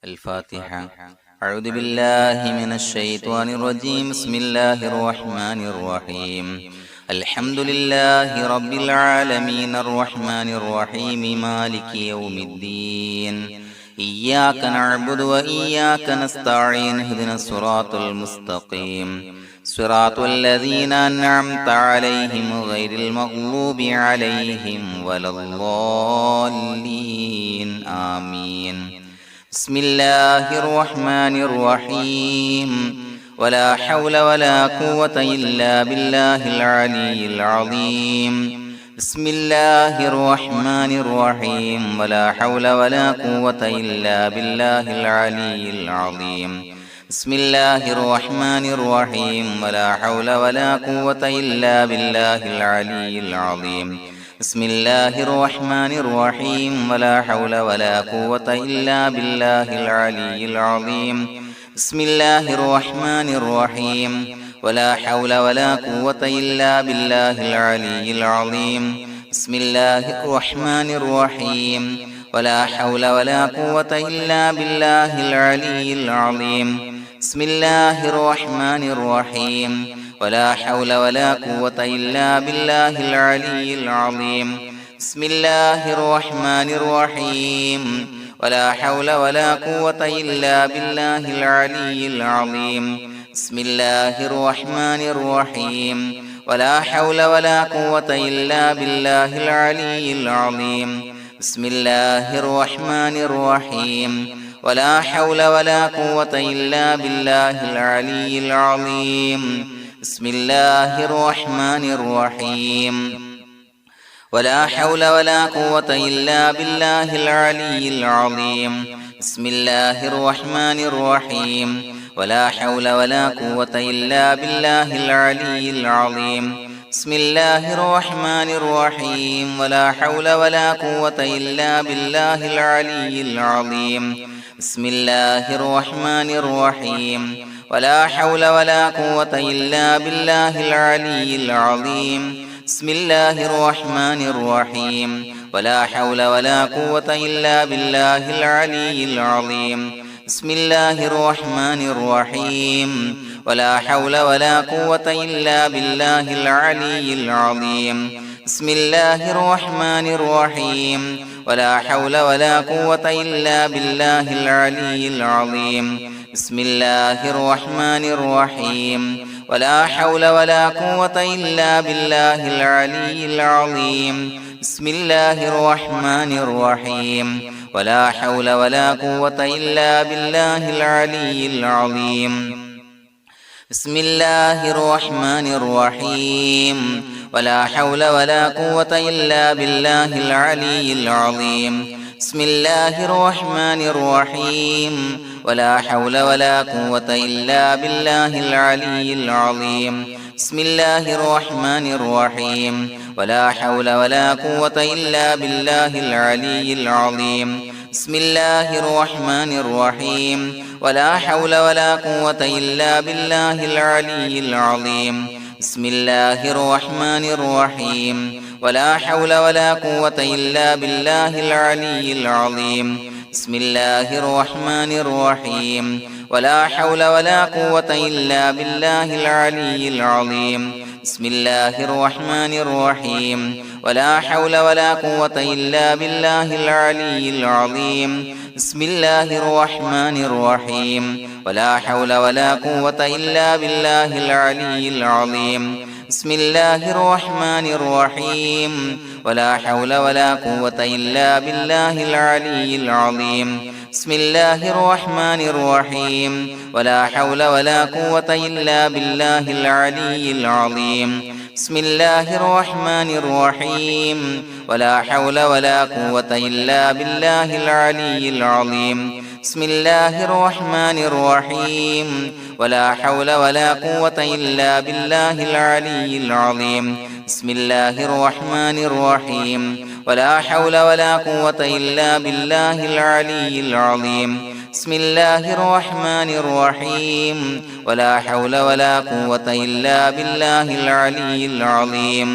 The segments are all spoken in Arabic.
الفاتحة. أعوذ بالله من الشيطان الرجيم. بسم الله الرحمن الرحيم. الحمد لله رب العالمين الرحمن الرحيم مالك يوم الدين. إياك نعبد وإياك نستعين. اهدنا الصراط المستقيم صراط الذين أنعمت عليهم غير المغضوب عليهم ولا الضالين. آمين. بسم الله الرحمن الرحيم. ولا حول ولا قوة إلا بالله العلي العظيم. بسم الله الرحمن الرحيم. ولا حول ولا قوة إلا بالله العلي العظيم. بسم الله الرحمن الرحيم. ولا حول ولا قوة إلا بالله العلي العظيم. بسم الله الرحمن الرحيم. ولا حول ولا قوة إلا بالله العلي العظيم. بسم الله الرحمن الرحيم. ولا حول ولا قوة إلا بالله العلي العظيم. بسم الله الرحمن الرحيم. ولا حول ولا قوة إلا بالله العلي العظيم. بسم الله الرحمن الرحيم. ولا حول ولا قوة إلا بالله العلي العظيم. بسم الله الرحمن الرحيم. ولا حول ولا قوة إلا بالله العلي العظيم. بسم الله الرحمن الرحيم. ولا حول ولا قوة إلا بالله العلي العظيم. بسم الله الرحمن الرحيم. ولا حول ولا قوة إلا بالله العلي العظيم. بسم الله الرحمن الرحيم. ولا حول ولا قوة إلا بالله العلي العظيم. بسم الله الرحمن الرحيم. ولا حول ولا قوة إلا بالله العلي العظيم. بسم الله الرحمن الرحيم. ولا حول ولا قوة إلا بالله العلي العظيم. بسم الله الرحمن الرحيم. ولا حول ولا قوة إلا بالله العلي العظيم. بسم الله الرحمن الرحيم. ولا حول ولا قوة إلا بالله العلي العظيم. بسم الله الرحمن الرحيم. ولا حول ولا قوة إلا بالله العلي العظيم. بسم الله الرحمن الرحيم. ولا حول ولا قوة إلا بالله العلي العظيم. بسم الله الرحمن الرحيم. ولا حول ولا قوة إلا بالله العلي العظيم. بسم الله الرحمن الرحيم. ولا حول ولا قوة إلا بالله العلي العظيم. بسم الله الرحمن الرحيم. ولا حول ولا قوة إلا بالله العلي العظيم. بسم الله الرحمن الرحيم. ولا حول ولا قوة إلا بالله العلي العظيم. بسم الله الرحمن الرحيم. ولا حول ولا قوة إلا بالله العلي العظيم. بسم الله الرحمن الرحيم. ولا حول ولا قوة إلا بالله العلي العظيم. بسم الله الرحمن الرحيم. ولا حول ولا قوة إلا بالله العلي العظيم. بسم الله الرحمن الرحيم. ولا حول ولا قوة إلا بالله العلي العظيم. بسم الله الرحمن الرحيم. ولا حول ولا قوة إلا بالله العلي العظيم. بسم الله الرحمن الرحيم. ولا حول ولا قوة إلا بالله العلي العظيم. بسم الله الرحمن الرحيم. ولا حول ولا قوة إلا بالله العلي العظيم. بسم الله الرحمن الرحيم. ولا حول ولا قوة إلا بالله العلي العظيم. بسم الله الرحمن الرحيم. ولا حول ولا قوة إلا بالله العلي العظيم. بسم الله الرحمن الرحيم. ولا حول ولا قوة إلا بالله العلي العظيم. بسم الله الرحمن الرحيم. ولا حول ولا قوة إلا بالله العلي العظيم. بسم الله الرحمن الرحيم. ولا حول ولا قوة إلا بالله العلي العظيم.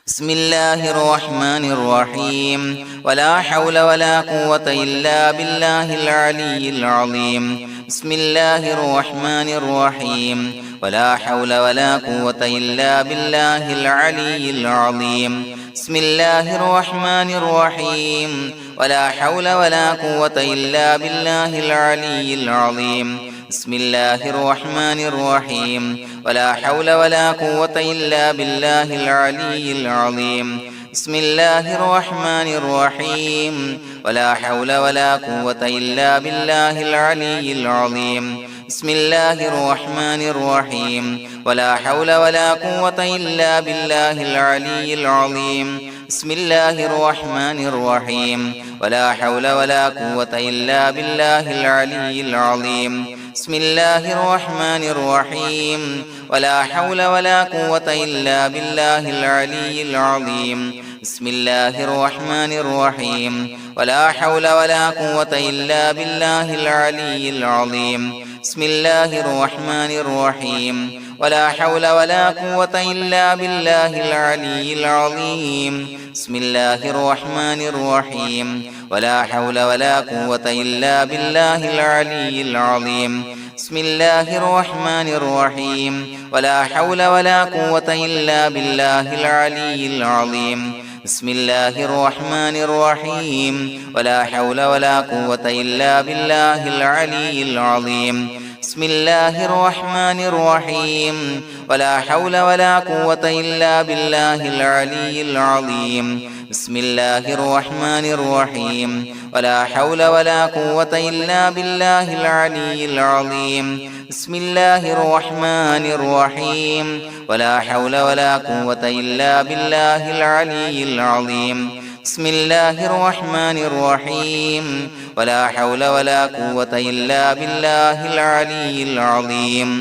بسم الله الرحمن الرحيم ولا حول ولا قوة إلا بالله العلي العظيم بسم الله الرحمن الرحيم ولا حول ولا قوة إلا بالله العلي العظيم بسم الله الرحمن الرحيم ولا حول ولا قوة إلا بالله العلي العظيم بسم الله الرحمن الرحيم ولا حول ولا قوة إلا بالله العلي العظيم بسم الله الرحمن الرحيم ولا حول ولا قوة إلا بالله العلي العظيم بسم الله الرحمن الرحيم ولا حول ولا قوة إلا بالله العلي العظيم بسم الله الرحمن الرحيم ولا حول ولا قوة إلا بالله العلي العظيم بسم الله الرحمن الرحيم ولا حول ولا قوة إلا بالله العلي العظيم بسم الله الرحمن الرحيم ولا حول ولا قوة إلا بالله العلي العظيم بسم الله الرحمن الرحيم ولا حول ولا قوة إلا بالله العلي العظيم بسم الله الرحمن الرحيم ولا حول ولا قوة إلا بالله العلي العظيم بسم الله الرحمن الرحيم ولا حول ولا قوة إلا بالله العلي العظيم بسم الله الرحمن الرحيم ولا حول ولا قوة إلا بالله العلي العظيم بسم الله الرحمن الرحيم ولا حول ولا قوة إلا بالله العلي العظيم بسم الله الرحمن الرحيم ولا حول ولا قوة إلا بالله العلي العظيم بسم الله الرحمن الرحيم ولا حول ولا قوة إلا بالله العلي العظيم بسم الله الرحمن الرحيم ولا حول ولا قوة إلا بالله العلي العظيم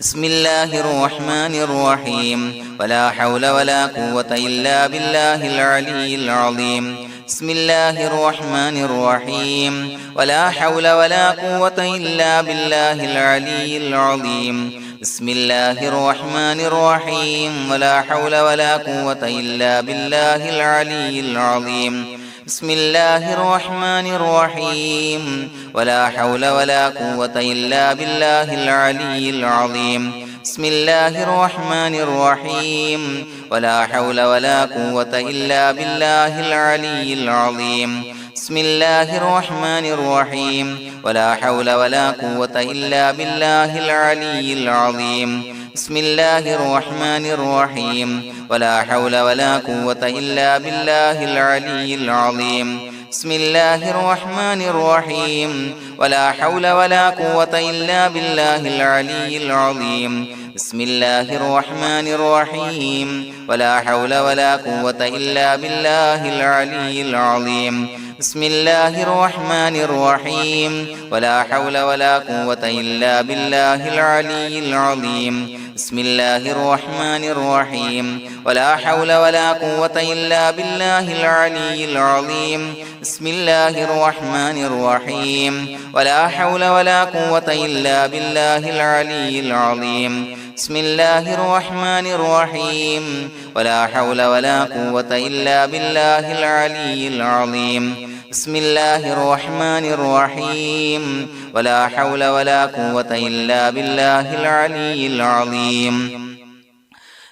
بسم الله الرحمن الرحيم ولا حول ولا قوة إلا بالله العلي العظيم بسم الله الرحمن الرحيم ولا حول ولا قوة إلا بالله العلي العظيم بسم الله الرحمن الرحيم ولا حول ولا قوة إلا بالله العلي العظيم بسم الله الرحمن الرحيم ولا حول ولا قوة إلا بالله العلي العظيم بسم الله الرحمن الرحيم ولا حول ولا قوة إلا بالله العلي العظيم بسم الله الرحمن الرحيم ولا حول ولا قوة إلا بالله العلي العظيم بسم الله الرحمن الرحيم ولا حول ولا قوة إلا بالله العلي العظيم بسم الله الرحمن الرحيم ولا حول ولا قوة إلا بالله العلي العظيم بسم الله الرحمن الرحيم ولا حول ولا قوة إلا بالله العلي العظيم بسم الله الرحمن الرحيم ولا حول ولا قوة إلا بالله العلي العظيم بسم الله الرحمن الرحيم ولا حول ولا قوة إلا بالله العلي العظيم بسم الله الرحمن الرحيم ولا حول ولا قوة إلا بالله العلي العظيم بسم الله الرحمن الرحيم ولا حول ولا قوة إلا بالله العلي العظيم بسم الله الرحمن الرحيم ولا حول ولا قوة إلا بالله العلي العظيم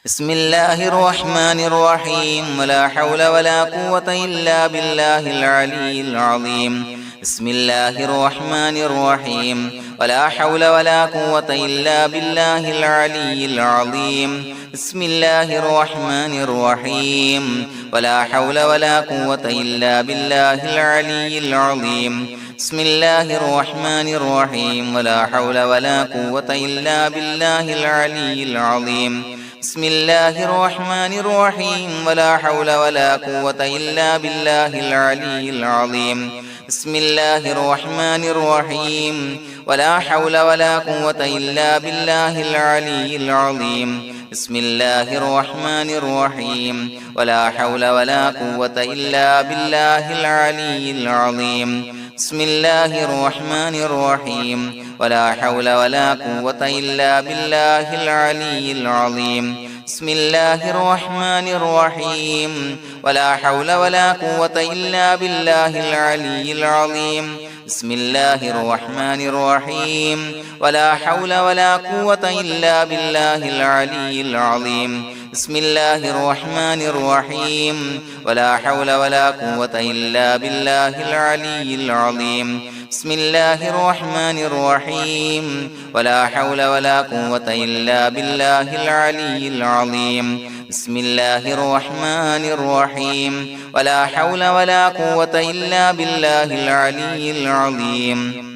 بسم الله الرحمن الرحيم ولا حول ولا قوة إلا بالله العلي العظيم بسم الله الرحمن الرحيم ولا حول ولا قوة إلا بالله العلي العظيم بسم الله الرحمن الرحيم ولا حول ولا قوة إلا بالله العلي العظيم بسم الله الرحمن الرحيم ولا حول ولا قوة إلا بالله العلي العظيم بسم الله الرحمن الرحيم ولا حول ولا قوة إلا بالله العلي العظيم بسم الله الرحمن الرحيم ولا حول ولا قوة إلا بالله العلي العظيم بسم الله الرحمن الرحيم ولا حول ولا قوة إلا بالله العلي العظيم بسم الله الرحمن الرحيم ولا حول ولا قوة إلا بالله العلي العظيم بسم الله الرحمن الرحيم ولا حول ولا قوة إلا بالله العلي العظيم بسم الله الرحمن الرحيم ولا حول ولا قوة إلا بالله العلي العظيم بسم الله الرحمن الرحيم ولا حول ولا قوة إلا بالله العلي العظيم بسم الله الرحمن الرحيم ولا حول ولا قوة إلا بالله العلي العظيم بسم الله الرحمن الرحيم ولا حول ولا قوة إلا بالله العلي العظيم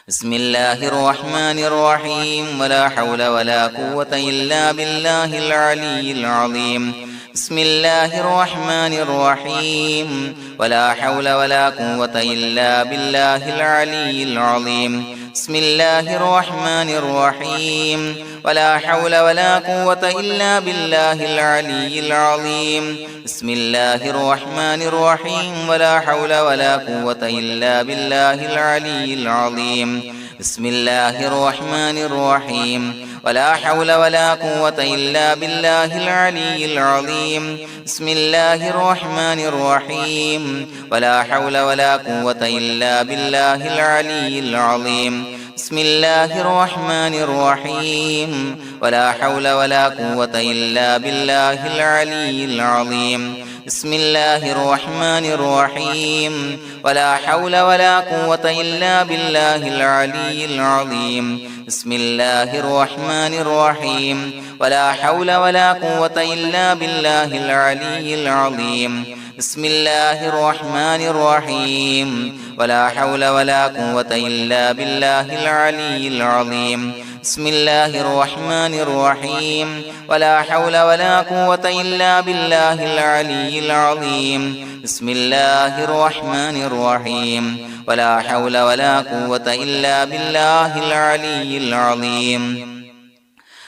بسم الله الرحمن الرحيم ولا حول ولا قوة إلا بالله العلي العظيم بسم الله الرحمن الرحيم ولا حول ولا قوة إلا بالله العلي العظيم بسم الله الرحمن الرحيم ولا حول ولا قوة إلا بالله العلي العظيم بسم الله الرحمن الرحيم ولا حول ولا قوة إلا بالله العلي العظيم بسم الله الرحمن الرحيم ولا حول ولا قوة إلا بالله العلي العظيم بسم الله الرحمن الرحيم ولا حول ولا قوة إلا بالله العلي العظيم بسم الله الرحمن الرحيم ولا حول ولا قوة إلا بالله العلي العظيم بسم الله الرحمن الرحيم ولا حول ولا قوة إلا بالله العلي العظيم بسم الله الرحمن الرحيم ولا حول ولا قوة إلا بالله العلي العظيم بسم الله الرحمن الرحيم ولا حول ولا قوة إلا بالله العلي العظيم بسم الله الرحمن الرحيم ولا حول ولا قوة إلا بالله العلي العظيم بسم الله الرحمن الرحيم ولا حول ولا قوة إلا بالله العلي العظيم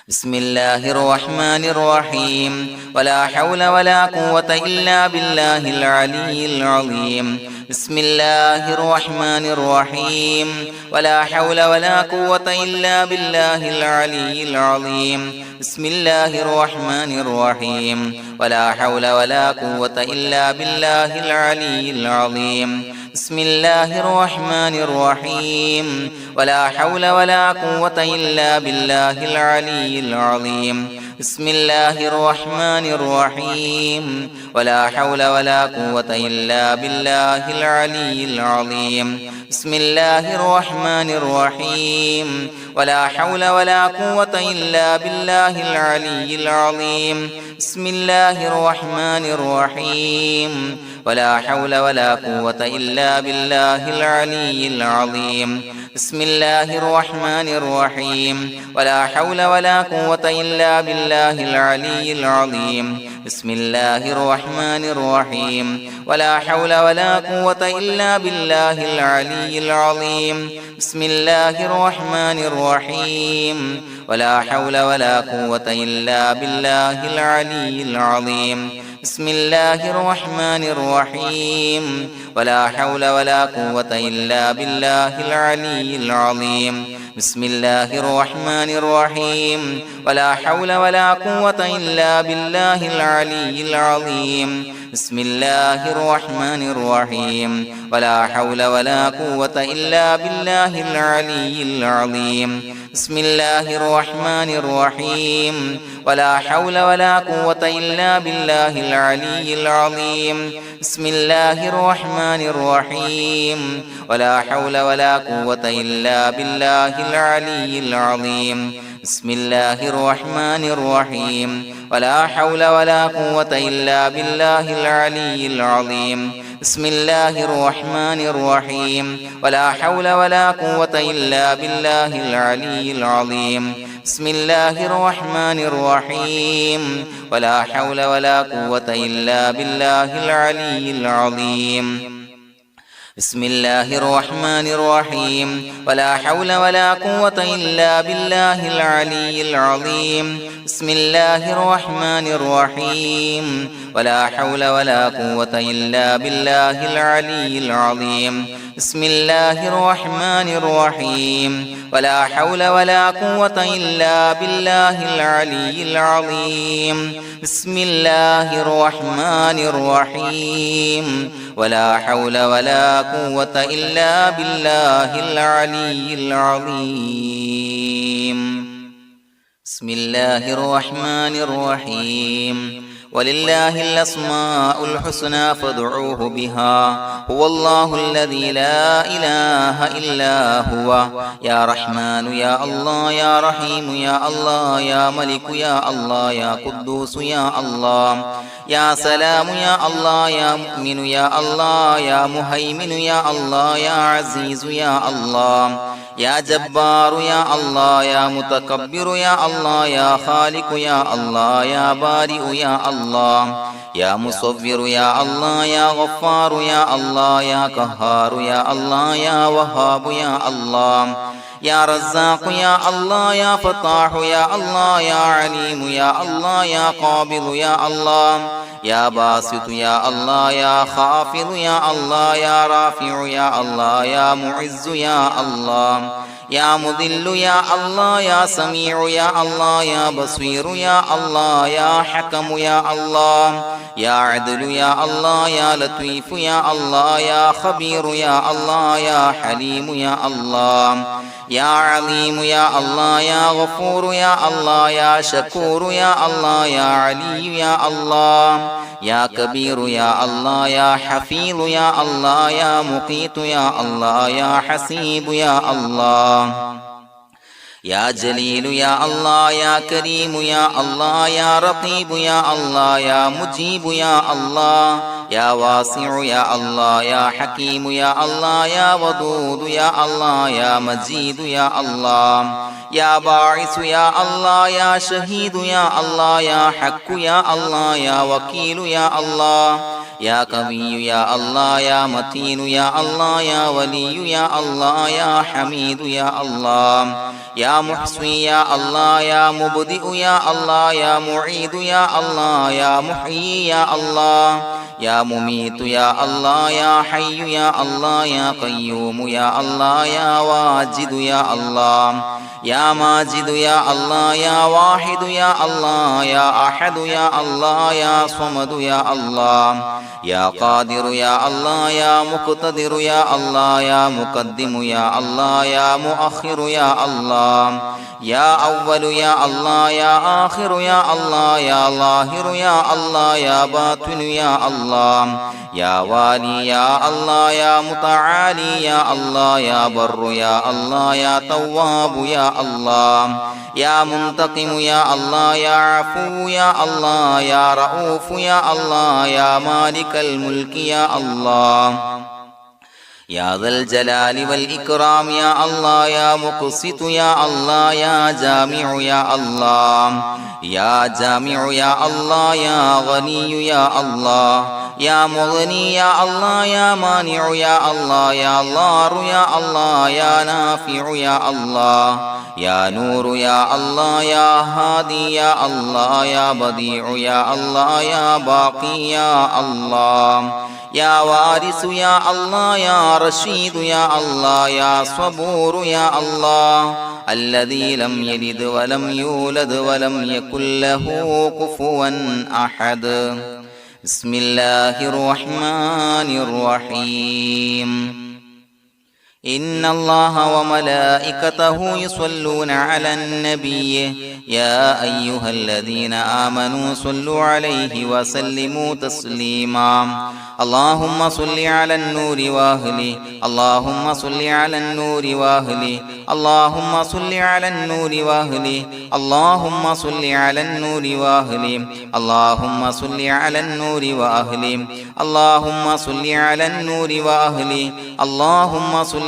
بسم الله الرحمن الرحيم ولا حول ولا قوة إلا بالله العلي العظيم بسم الله الرحمن الرحيم ولا حول ولا قوة إلا بالله العلي العظيم بسم الله الرحمن الرحيم ولا حول ولا قوة إلا بالله العلي العظيم بسم الله الرحمن الرحيم ولا حول ولا قوة إلا بالله العلي العظيم بسم الله الرحمن الرحيم ولا حول ولا قوة إلا بالله العلي العظيم بسم الله الرحمن الرحيم ولا حول ولا قوة إلا بالله العلي العظيم بسم الله الرحمن الرحيم ولا حول ولا قوة إلا بالله العلي العظيم بسم الله الرحمن الرحيم ولا حول ولا قوة إلا بالله العلي العظيم بسم الله الرحمن الرحيم ولا حول ولا قوة إلا بالله العلي العظيم بسم الله الرحمن الرحيم ولا حول ولا قوة إلا بالله العلي العظيم بسم الله الرحمن الرحيم ولا حول ولا قوة إلا بالله العلي العظيم بسم الله الرحمن الرحيم ولا حول ولا قوة إلا بالله العلي العظيم بسم الله الرحمن الرحيم ولا حول ولا قوة إلا بالله العلي العظيم بسم الله الرحمن الرحيم ولا حول ولا قوة إلا بالله العلي العظيم بسم الله الرحمن الرحيم ولا حول ولا قوة إلا بالله العلي العظيم بسم الله الرحمن الرحيم ولا حول ولا قوة إلا بالله العلي العظيم بسم الله الرحمن الرحيم ولا حول ولا قوة إلا بالله العلي العظيم بسم الله الرحمن الرحيم ولا حول ولا قوة إلا بالله العلي العظيم بسم الله الرحمن الرحيم ولا حول ولا قوة إلا بالله العلي العظيم بسم الله الرحمن الرحيم ولا حول ولا قوة إلا بالله العلي العظيم بسم الله الرحمن الرحيم ولا حول ولا قوة إلا بالله العلي العظيم بسم الله الرحمن الرحيم ولا حول ولا قوة إلا بالله العلي العظيم بسم الله الرحمن الرحيم ولله الأسماء الحسنى فادعوه بها هو الله الذي لا إله إلا هو يا رحمن يا الله يا رحيم يا الله يا ملك يا الله يا قدوس يا الله يا سلام يا الله يا مؤمن يا الله يا مهيمن يا الله يا عزيز يا الله يا جبار يا الله يا متكبر يا الله يا خالق يا الله يا بارئ يا الله يا مصور يا الله يا غفار يا الله يا قهار يا الله يا وهاب يا الله يا رزاق يا الله يا فتاح يا الله يا عليم يا الله يا قابض يا الله يا باسط يا الله يا خافض يا الله يا رافع يا الله يا معز يا الله يا مذل يا الله يا سميع يا الله يا بصير يا الله يا حكم يا الله يا عدل يا الله يا لطيف يا الله يا خبير يا الله يا حليم يا الله يا عليم يا الله يا غفور يا الله يا شكور يا الله يا علي يا الله يا كبير يا الله يا حفيظ يا الله يا مقيت يا الله يا حسيب يا الله يا جليل يا الله يا كريم يا الله يا رقيب يا الله يا مجيب يا الله يا واسع يا الله يا حكيم يا الله يا ودود يا الله يا مجيد يا الله يا باعث يا الله يا شهيد يا الله يا حق يا الله يا وكيل يا الله يا قوي يا الله يا متين يا الله يا ولي يا الله يا حميد يا الله يا محصي يا الله يا مبدئ يا الله يا معيد يا الله يا محيي يا الله يا مميت يا الله يا حي يا الله يا قيوم يا الله يا واجد يا الله يا ماجد يا الله يا واحد يا الله يا أحد يا الله يا صمد يا الله يا قادر يا الله يا مقتدر يا الله يا مقدم يا الله يا مؤخر يا الله يا أول يا الله يا آخر يا الله يا ظاهر يا الله يا باطن يا الله يا والي يا الله يا متعالي يا الله يا بر يا الله يا تواب يا الله يا منتقم يا الله يا عفو يا الله يا رؤوف يا الله يا مالك الملك يا الله يا ذا الجلال والإكرام يا الله يا مقسط يا الله يا جامع يا الله يا جامع يا الله يا غني يا الله يا مغني يا الله يا مانع يا الله يا ضار يا الله يا نافع يا الله يا نور يا الله يا هادي يا الله يا بديع يا الله يا باقي يا الله يا وارث يا الله يا رشيد يا الله يا صبور يا الله الذي لم يلد ولم يولد ولم يكن له كفوا أحد بسم الله الرحمن الرحيم إن الله وملائكته يصلون على النبي يا أيها الذين آمنوا صلوا عليه وسلموا تسليما اللهم صل على النور وأهله اللهم صل على النور وأهله اللهم صل على النور وأهله اللهم صل على النور وأهله اللهم صل على النور وأهله اللهم صل على النور وأهله اللهم صل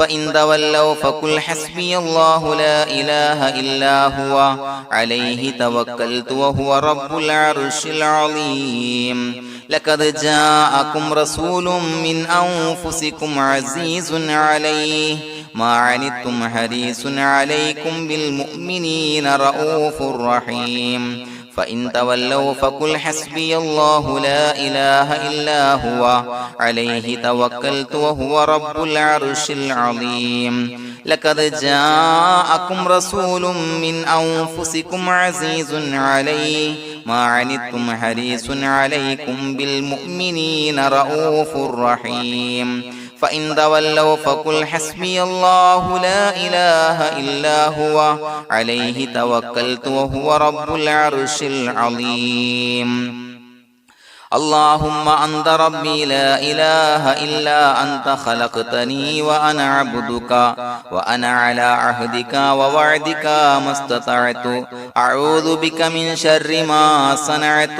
فإن تولوا فقل حسبي الله لا إله إلا هو عليه توكلت وهو رب العرش العظيم لقد جاءكم رسول من أنفسكم عزيز عليه ما عنتم حريص عليكم بالمؤمنين رؤوف رحيم فإن تولوا فقل حسبي الله لا إله إلا هو عليه توكلت وهو رب العرش العظيم لقد جاءكم رسول من أنفسكم عزيز عليه ما عنتم حريص عليكم بالمؤمنين رؤوف رحيم فإن تولوا فقل حسبي الله لا إله إلا هو عليه توكلت وهو رب العرش العظيم اللهم أنت ربي لا إله إلا أنت خلقتني وأنا عبدك وأنا على عهدك ووعدك ما استطعت أعوذ بك من شر ما صنعت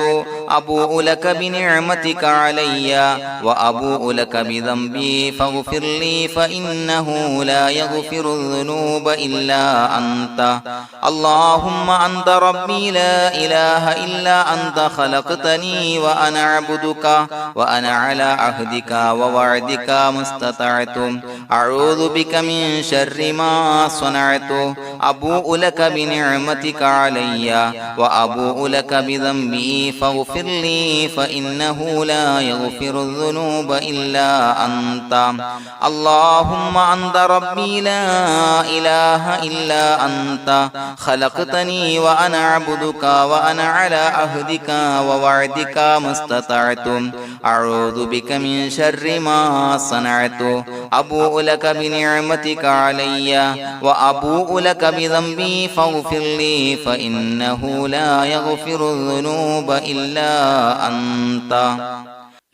أبوء لك بنعمتك علي وأبوء لك بذنبي فاغفر لي فإنه لا يغفر الذنوب إلا أنت اللهم أنت ربي لا إله إلا أنت خلقتني وأنا عبدك وأنا على عهدك ووعدك ما استطعت أعوذ بك من شر ما صنعت أبوء لك بنعمتك علي وأبوء لك بذنبي فاغفر لي فإنه لا يغفر الذنوب إلا أنت اللهم أنت ربي لا إله إلا أنت خلقتني وأنا عبدك وأنا على عهدك ووعدك ما استطعت أعوذ بك من شر ما صنعت أبوء لك بنعمتك علي وأبوء لك بذنبي فاغفر لي فإنه لا يغفر الذنوب إلا أنت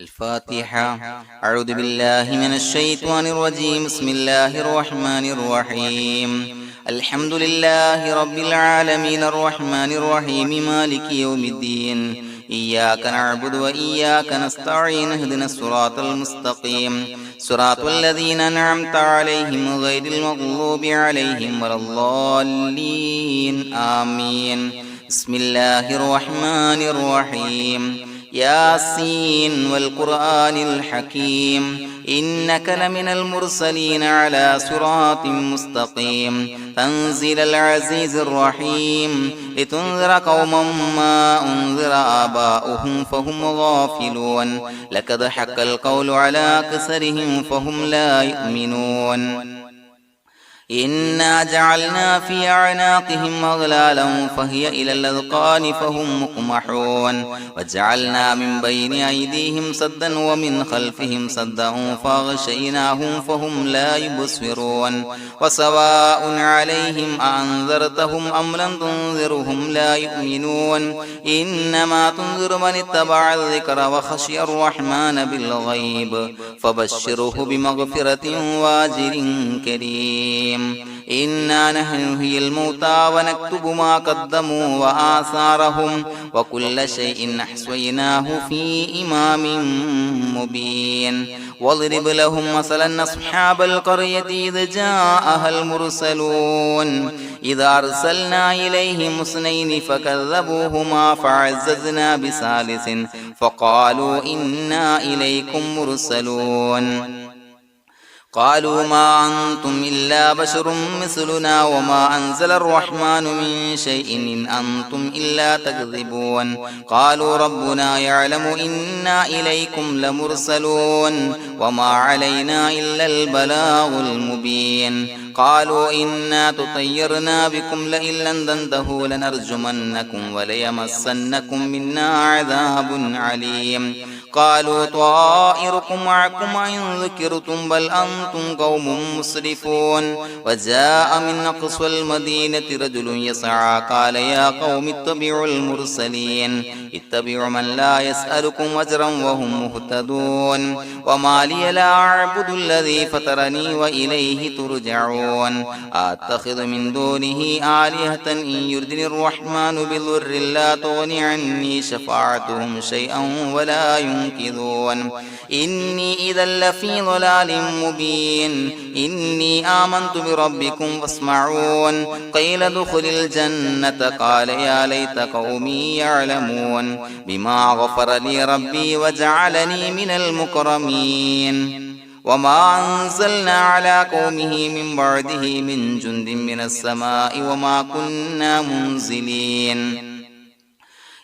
الفاتحة أعوذ بالله من الشيطان الرجيم بسم الله الرحمن الرحيم الحمد لله رب العالمين الرحمن الرحيم مالك يوم الدين إياك نعبد وإياك نستعين اهدنا الصراط المستقيم صراط الذين أنعمت عليهم غير المغضوب عليهم ولا الضالين آمين بسم الله الرحمن الرحيم ياسين والقرآن الحكيم إنك لمن المرسلين على صراط مستقيم تنزيل العزيز الرحيم لتنذر قوما ما أنذر آباؤهم فهم غافلون لقد حق القول على أكثرهم فهم لا يؤمنون إنا جعلنا في أعناقهم أغلالا فهي إلى الأذقان فهم مقمحون وجعلنا من بين أيديهم سدا ومن خلفهم سدا فأغشيناهم فهم لا يبصرون وسواء عليهم أأنذرتهم أم لم تنذرهم لا يؤمنون إنما تنذر من اتبع الذكر وخشي الرحمن بالغيب فبشره بمغفرة وأجر كريم إنا نحن نحيي الموتى ونكتب ما قدموا وآثارهم وكل شيء أحصيناه في إمام مبين واضرب لهم مثلا أصحاب القرية إذ جاءها المرسلون إذا أرسلنا إليهم اثنين فكذبوهما فعززنا بثالث فقالوا إنا إليكم مرسلون قالوا ما أنتم إلا بشر مثلنا وما أنزل الرحمن من شيء إن أنتم إلا تكذبون قالوا ربنا يعلم إنا إليكم لمرسلون وما علينا إلا البلاغ المبين قالوا إنا تطيرنا بكم لئن لم تنتهوا لنرجمنكم وليمسنكم منا عذاب عليم قالوا طائركم معكم إن ذكرتم بل أنتم قوم مسرفون وجاء من أقصى المدينة رجل يسعى قال يا قوم اتبعوا المرسلين اتبعوا من لا يسألكم أجرا وهم مهتدون وما لي لا أعبد الذي فطرني وإليه ترجعون أتخذ من دونه آلهة إن يردني الرحمن بضر لا تغني عني شفاعتهم شيئا ولا ينصرون ينكثون إني إذا لفي ضلال مبين إني آمنت بربكم فاسمعون قيل ادخل الجنة قال يا ليت قومي يعلمون بما غفر لي ربي وجعلني من المكرمين وما أنزلنا على قومه من بعده من جند من السماء وما كنا منزلين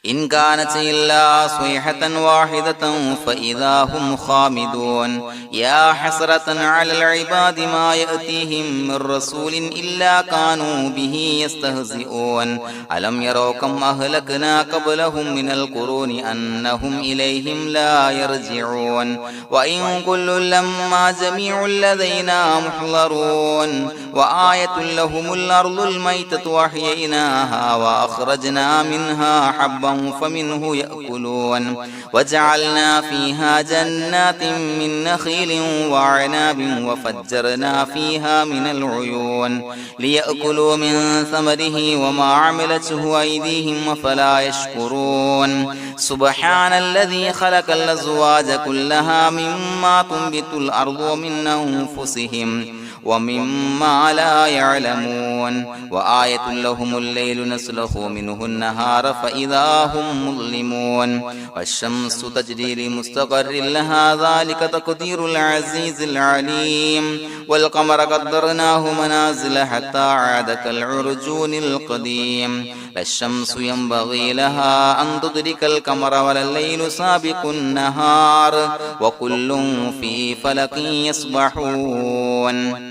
إن كانت إلا صيحة واحدة فإذا هم خامدون يا حسرة على العباد ما يأتيهم من رسول إلا كانوا به يستهزئون ألم يروا كم أهلكنا قبلهم من القرون أنهم إليهم لا يرجعون وإن كل لما جميع لدينا محضرون وآية لهم الأرض الميتة وأحييناها وأخرجنا منها حبا فمنه يأكلون وجعلنا فيها جنات من نخيل وعناب وفجرنا فيها من العيون ليأكلوا من ثمره وما عملته أيديهم فلا يشكرون سبحان الذي خلق الأزواج كلها مما تنبت الأرض ومن أنفسهم ومما لا يعلمون وآية لهم الليل نسلخ منه النهار فإذا هم مظلمون والشمس تجري لمستقر لها ذلك تقدير العزيز العليم والقمر قدرناه منازل حتى عاد كالعرجون القديم لا الشمس ينبغي لها أن تدرك القمر ولا الليل سابق النهار وكل في فلك يسبحون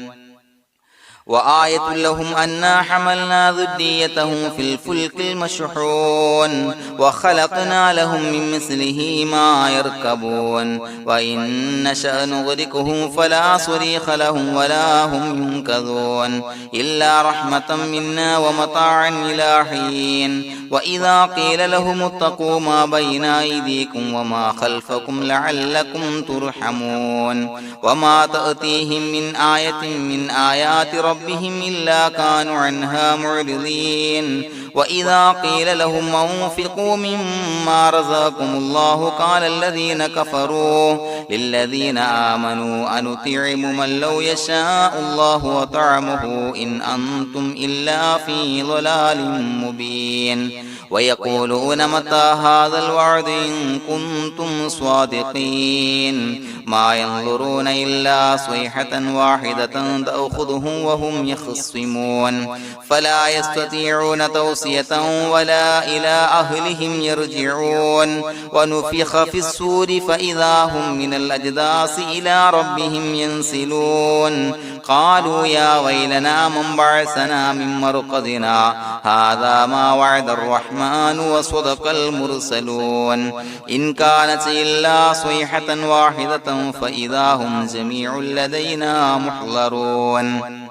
وآية لهم أنا حملنا ذريتهم في الفلك المشحون وخلقنا لهم من مثله ما يركبون وإن نشأ نغرقهم فلا صريخ لهم ولا هم ينقذون إلا رحمة منا ومتاعا إلى حين وإذا قيل لهم اتقوا ما بين أيديكم وما خلفكم لعلكم ترحمون وما تأتيهم من آية من آيات ربهم إلا كانوا عنها معرضين وإذا قيل لهم أنفقوا مما رزقكم الله قال الذين كفروا للذين آمنوا أنطعم من لو يشاء الله وطعمه إن أنتم إلا في ضلال مبين ويقولون متى هذا الوعد إن كنتم صادقين ما ينظرون إلا صيحة واحدة تأخذهم وهم يخصمون فلا يستطيعون توصية ولا إلى أهلهم يرجعون ونفخ في الصور فإذا هم من الأجداث إلى ربهم ينسلون قالوا يا ويلنا من بعثنا من مرقدنا هذا ما وعد الرحمن وصدق المرسلون إن كانت إلا صيحة واحدة فإذا هم جميع لدينا محضرون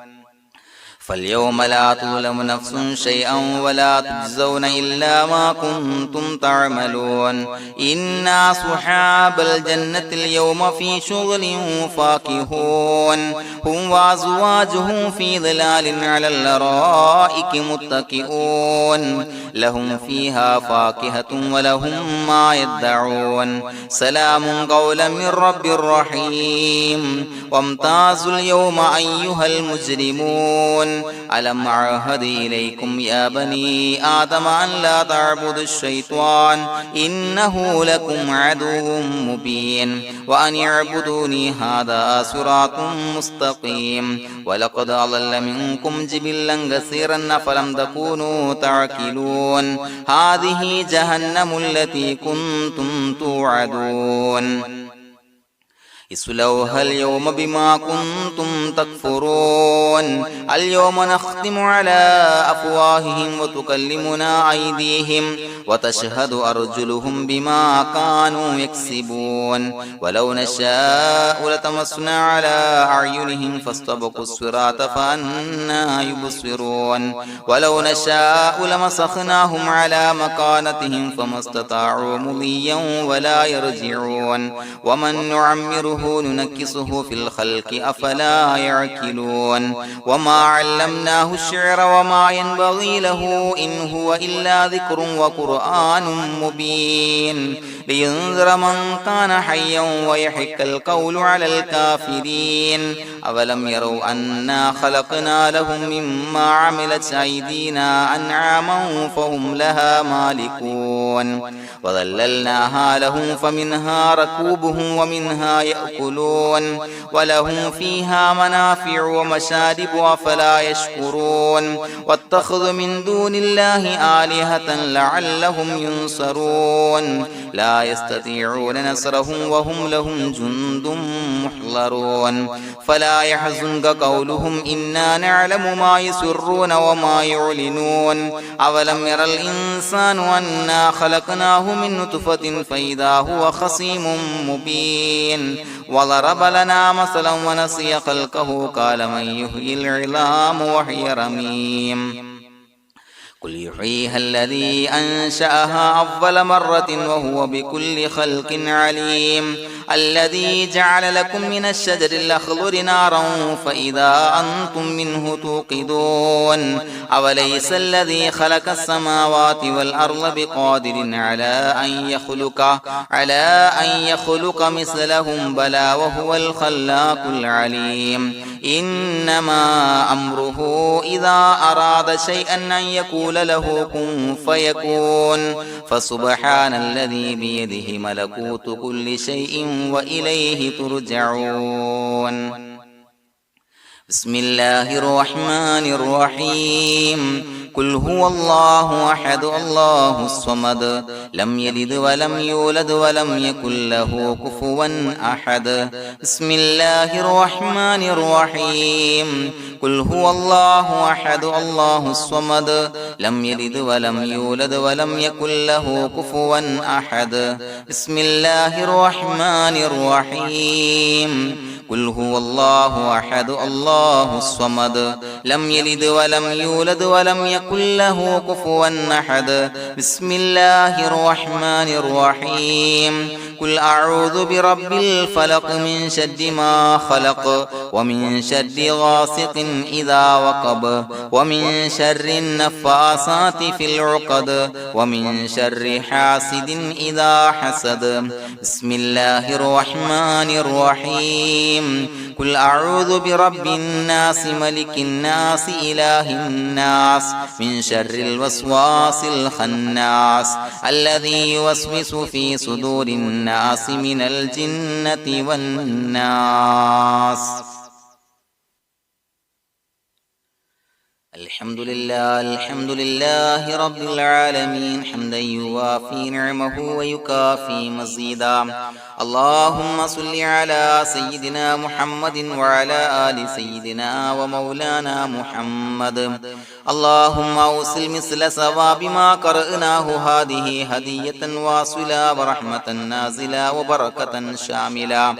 فاليوم لا تظلم نفس شيئا ولا تجزون إلا ما كنتم تعملون إنا أصحاب الجنة اليوم في شغل فاكهون هم وأزواجهم في ظلال على الأرائك متكئون لهم فيها فاكهة ولهم ما يدعون سلام قولا من رب رحيم وامتازوا اليوم أيها المجرمون ألم أعهد إليكم يا بني آدم أن لا تعبدوا الشيطان إنه لكم عدو مبين وأن اعبدوني هذا صراط مستقيم ولقد أضل منكم جبلا كثيرا فلم تكونوا تعقلون هذه جهنم التي كنتم توعدون اصلوها اليوم بما كنتم تكفرون اليوم نختم على أفواههم وتكلمنا أيديهم وتشهد أرجلهم بما كانوا يكسبون ولو نشاء لتمسنا على أعينهم فاستبقوا الصراط فأنى يبصرون ولو نشاء لمسخناهم على مكانتهم فما استطاعوا مضيا ولا يرجعون ومن نعمره ننشره ننكسه في الخلق أفلا يعقلون وما علمناه الشعر وما ينبغي له إن هو إلا ذكر وقرآن مبين لينذر من كان حيا ويحق القول على الكافرين أولم يروا أنا خلقنا لهم مما عملت أيدينا أنعاما فهم لها مالكون وظللناها لهم فمنها ركوبهم ومنها يأكلون ولهم فيها منافع ومشارب أفلا يشكرون واتخذوا من دون الله آلهة لعلهم ينصرون لا يستطيعون نصرهم وهم لهم جند محضرون فلا يحزنك قولهم إنا نعلم ما يسرون وما يعلنون أولم ير الإنسان أنا خلقناه من نطفة فإذا هو خصيم مبين وضرب لنا مثلا ونسي خلقه قال من يحيي العظام وهي رميم قل يحييها الذي أنشأها أول مرة وهو بكل خلق عليم الذي جعل لكم من الشجر الأخضر نارا فإذا أنتم منه توقدون أوليس الذي خلق السماوات والأرض بقادر على أن يخلق مثلهم بلى وهو الخلاق العليم إنما أمره إذا أراد شيئا أن يقول له كن فيكون فسبحان الذي بيده ملكوت كل شيء وإليه ترجعون بسم الله الرحمن الرحيم قل هو الله أحد الله الصمد لم يلد ولم يولد ولم يكن له كفوا أحد بسم الله الرحمن الرحيم قل هو الله أحد الله الصمد لم يلد ولم يولد ولم يكن له كفوا أحد بسم الله الرحمن الرحيم قل هو الله أحد الله الصمد لم يلد ولم يولد ولم يكن له كفوا أحد بسم الله الرحمن الرحيم قل أعوذ برب الفلق من شر ما خلق ومن شر غاسق إذا وقب ومن شر النفاثات في العقد ومن شر حاسد إذا حسد بسم الله الرحمن الرحيم قل أعوذ برب الناس ملك الناس إله الناس من شر الوسواس الخناس الذي يوسوس في صدور الناس من الجنة والناس الحمد لله رب العالمين حمدا يوافي نعمه ويكافي مزيدا اللهم صل على سيدنا محمد وعلى آل سيدنا ومولانا محمد اللهم أوصل مثل ثواب ما قرأناه هذه هدية واصلة ورحمة نازلة وبركة شاملة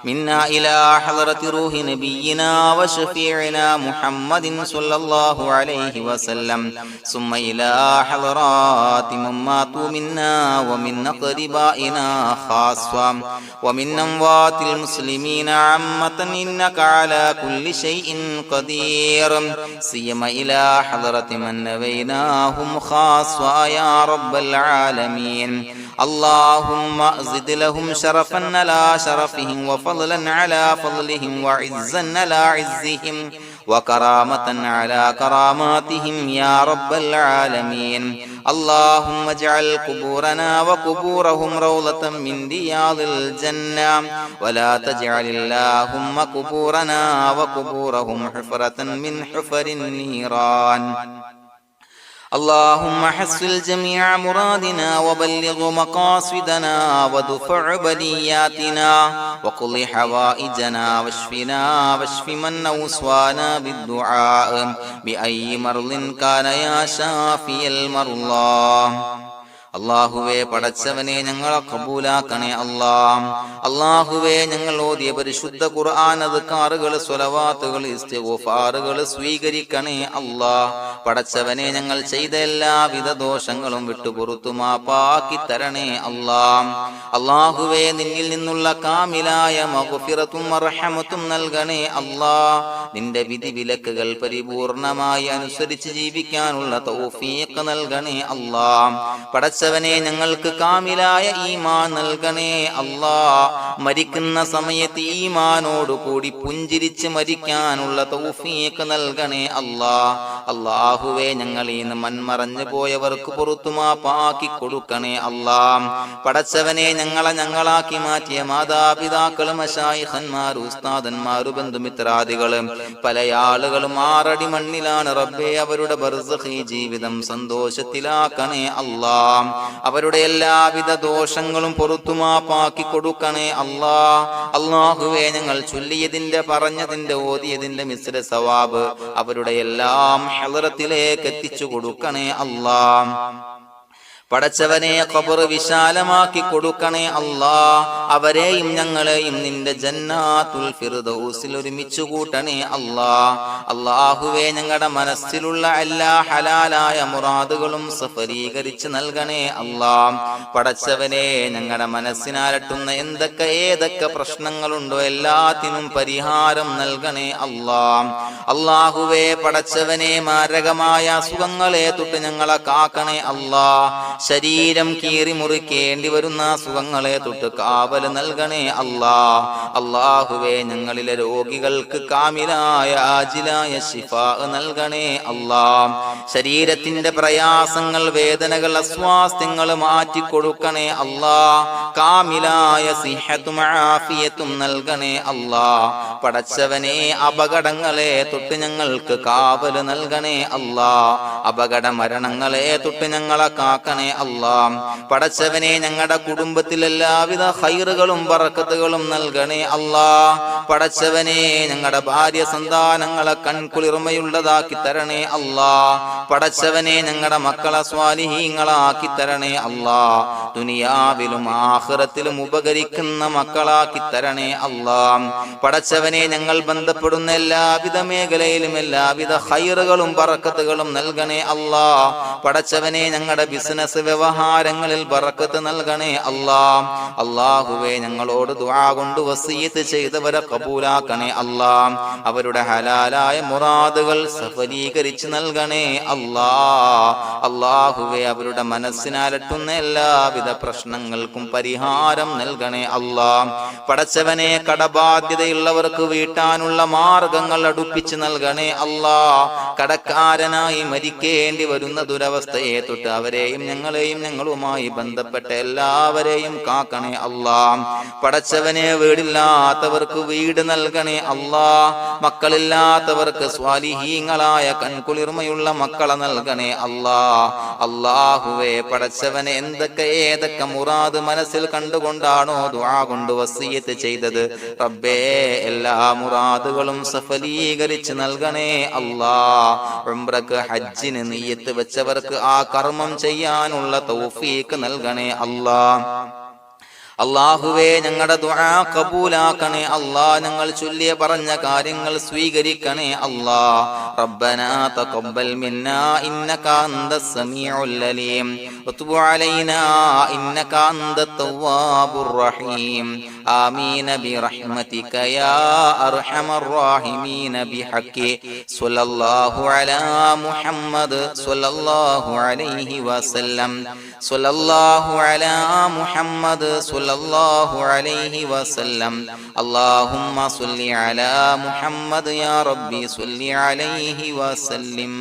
منا إلى حضرة روح نبينا وشفيعنا محمد صلى الله عليه وسلم ثم إلى حضرات من ماتوا منا ومن أقربائنا خاصة ومن أموات المسلمين عامة إنك على كل شيء قدير سيما إلى حضرة من نبيناهم خاصة يا رب العالمين اللهم زد لهم شرفا على شرفهم وفضلا على فضلهم وعزا على عزهم وكرامة على كراماتهم يا رب العالمين اللهم اجعل قبورنا وقبورهم روضة من رياض الجنة ولا تجعل اللهم قبورنا وقبورهم حفرة من حفر النيران اللهم حصل جميع مرادنا وبلغ مقاصدنا ودفع بلياتنا وقض حوائجنا واشفنا واشف من أوصانا بالدعاء بأي مرض كان يا شافي المرضى അല്ലാഹുവേ പടച്ചവനെ ഞങ്ങളെ ഖബൂലാക്കണേ അല്ലാ. അല്ലാഹുവേ ഞങ്ങൾ ഓതിയ പരിശുദ്ധ ഖുർആൻ അദ്കാറുകൾ സ്വലവാത്തുകൾ ഇസ്തിഗ്ഫാറുകൾ സ്വീകരിക്കണേ അല്ലാ. പടച്ചവനെ ഞങ്ങൾ ചെയ്ത എല്ലാവിധ ദോഷങ്ങളും വിട്ടുപുറത്തു മാപ്പാക്കി തരണേ അല്ലാ. അല്ലാഹുവേ നിന്നിൽ നിന്നുള്ള കാമിലായ മഗ്ഫിറത്തും റഹ്മത്തും നൽകണേ അല്ലാ. നിന്റെ വിധി വിലക്കുകൾ പരിപൂർണമായി അനുസരിച്ച് ജീവിക്കാനുള്ള തൗഫീഖ് നൽകണേ അല്ലാ. പടച്ചവനെ ഞങ്ങൾക്ക് കാമിലായ ഈമാൻ നൽകണേ അല്ലാ. മരിക്കുന്ന സമയത്ത് ഈമാനോട് കൂടി പുഞ്ചിരിച്ച് മരിക്കാനുള്ള തൗഫീഖ് നൽകണേ അല്ലാ. അല്ലാഹുവേ ഞങ്ങളിൽ നിന്ന് മൺമറഞ്ഞു പോയവർക്ക് പുറത്തു മാപ്പാക്കി കൊടുക്കണേ അല്ലാ. പടച്ചവനെ ഞങ്ങളാക്കി മാറ്റിയ മാതാപിതാക്കളും മശായിഖന്മാരും ഉസ്താദന്മാരും ബന്ധുമിത്രാദികളും പല ആളുകളും 6 അടി മണ്ണിലാണ് റബ്ബേ. അവരുടെ ബർസഖി ജീവിതം സന്തോഷത്തിലാക്കണേ അല്ലാ. അവരുടെ എല്ലാവിധ ദോഷങ്ങളും പുറത്തു മാപ്പാക്കി കൊടുക്കണേ അല്ലാ. അല്ലാഹുവേ ഞങ്ങൾ ചൊല്ലിയതിന്റെ പറഞ്ഞതിന്റെ ഓതിയതിന്റെ മിശ്ര സവാബ് അവരുടെ എല്ലാം ഹളറത്തിലേക്ക് എത്തിച്ചു കൊടുക്കണേ അല്ലാ. പടച്ചവനെ ഖബർ വിശാലമാക്കി കൊടുക്കണേ അല്ലാ. അവരെയും ഞങ്ങളെയും നിന്റെ ജന്നാത്തുൽ ഫിർദൗസിൽ ഒരുമിച്ച് കൂട്ടണേ അല്ലാ. അല്ലാഹുവേ ഞങ്ങളുടെ മനസ്സിലുള്ള എല്ലാ ഹലാലായ മുറാദുകളും സഫലീകരിച്ച് നൽകണേ അല്ലാ. പടച്ചവനെ ഞങ്ങളുടെ മനസ്സിനാലട്ടുന്ന ഏതൊക്കെ പ്രശ്നങ്ങളുണ്ടോ എല്ലാത്തിനും പരിഹാരം നൽകണേ അല്ലാ. അല്ലാഹുവേ പടച്ചവനെ മാരകമായ അസുഖങ്ങളെ തൊട്ട് ഞങ്ങളെ കാക്കണേ അല്ലാ. ശരീരം കീറി മുറിക്കേണ്ടി വരുന്ന അസുഖങ്ങളെ തൊട്ട് കാവൽ നൽകണേ അല്ലാ. അല്ലാഹുവേ ഞങ്ങളിലെ രോഗികൾക്ക് കാമിലായ ആജിലായ ശിഫാ നൽകണേ അല്ലാ. ശരീരത്തിന്റെ പ്രയാസങ്ങൾ വേദനകൾ അസ്വാസ്ഥ്യങ്ങൾ മാറ്റിക്കൊടുക്കണേ അല്ലാ. കാമിലായ സിഹത്തും ആഫിയത്തും നൽകണേ അല്ലാ. പടച്ചവനെ അപകടങ്ങളെ തൊട്ട് ഞങ്ങൾക്ക് കാവൽ നൽകണേ അല്ലാ. അപകട മരണങ്ങളെ തൊട്ട് ഞങ്ങളെ കാക്കണേ അല്ലാ. പടച്ചവനെ ഞങ്ങളുടെ കുടുംബത്തിൽ എല്ലാവിധ ഖൈറുകളും ബറക്കത്തുകളും നൽകണേ അല്ലാ. പടച്ചവനെ ഞങ്ങളുടെ ഭാര്യ സന്താനങ്ങളെ കൺകുളിർമയുള്ളതാക്കി തരണേ അല്ലാ. പടച്ചവനെ ഞങ്ങളുടെ മക്കളെ സ്വാലിഹീങ്ങളാക്കി തരണേ അല്ലാ. ദുനിയാവിലും ആഖിറത്തിലും ഉപകരിക്കുന്ന മക്കളാക്കി തരണേ അല്ലാ. പടച്ചവനെ ഞങ്ങൾ ബന്ധപ്പെടുന്ന എല്ലാവിധ മേഖലയിലും എല്ലാവിധ ഖൈറുകളും ബറക്കത്തുകളും നൽകണേ അല്ലാ. പടച്ചവനെ ഞങ്ങളുടെ ബിസിനസ് വ്യവഹാരങ്ങളിൽ ബറക്കത്ത് നൽകണേ അല്ലാ. അല്ലാഹുവേ ഞങ്ങളോട് ദുആ കൊണ്ട് വസിയത്ത് ചെയ്തവരെ കബൂലാക്കണേ അല്ലാ. അവരുടെ ഹലാലായ മുറാദുകൾ സഫലീകരിച്ച് നൽകണേ അല്ലാ. അല്ലാഹുവേ അവരുടെ മനസ്സിനാലട്ടുന്ന എല്ലാവിധ പ്രശ്നങ്ങൾക്കും പരിഹാരം നൽകണേ അല്ലാ. പടച്ചവനെ കടബാധ്യതയുള്ളവർക്ക് വീട്ടാനുള്ള മാർഗങ്ങൾ അടുപ്പിച്ച് നൽകണേ അല്ലാ. കടക്കാരനായി മരിക്കേണ്ടി വരുന്ന ദുരവസ്ഥയെ തൊട്ട് അവരെയും ഞങ്ങളെയും ഞങ്ങളുമായി ബന്ധപ്പെട്ട എല്ലാവരെയും കാക്കണേ അല്ലാ. പടച്ചവനെ വീടില്ലാത്തവർക്ക് വീട് നൽകണേ അല്ലാ. മക്കളില്ലാത്തവർക്ക് സ്വാലിഹീങ്ങളായ കൺകുളിർമയുള്ള മക്കളെ നൽകണേ അല്ലാ. അല്ലാഹുവേ പടച്ചവനെ ഏതൊക്കെ മുറാദ് മനസ്സിൽ കണ്ടുകൊണ്ടാണോ ദുആ കൊണ്ട് വസിയത്ത് ചെയ്തത് റബ്ബേ എല്ലാ മുറാദുകളും സഫലീകരിച്ച് നൽകണേ അല്ലാ. ഉംറക്ക് ഹജ്ജിന് നിയ്യത്ത് വെച്ചവർക്ക് ആ കർമ്മം ചെയ്യാനുള്ള തൗഫീഖ് നൽകണേ അല്ലാ. അല്ലാഹുവേ ഞങ്ങളുടെ ദുആ ഖബൂലാക്കണേ അല്ലാ. ഞങ്ങൾ ചൊല്ലിയ പറഞ്ഞ കാര്യങ്ങൾ സ്വീകരിക്കണേ അല്ലാ. റബ്ബനാ തഖബ്ബൽ മിന്നാ ഇന്നക അന്തസ് സമീഉൽ അലീം വതുബ് അലൈനാ ഇന്നക അന്തത് തവ്വാബുർ റഹീം. ആമീൻ ബിറഹ്മതിക യാ അർഹമർ റഹീമീൻ ബിഹഖി സ്വല്ലല്ലാഹു അലാ മുഹമ്മദ് സ്വല്ലല്ലാഹു അലൈഹി വസല്ലം. സ്വല്ലല്ലാഹു അലാ മുഹമ്മദ് സ്വല്ലല്ലാഹു അലൈഹി വസല്ലം. അല്ലാഹുമ്മ സ്വല്ലി അലാ മുഹമ്മദ് യാ റബ്ബി സ്വല്ലി അലൈഹി വസല്ലം.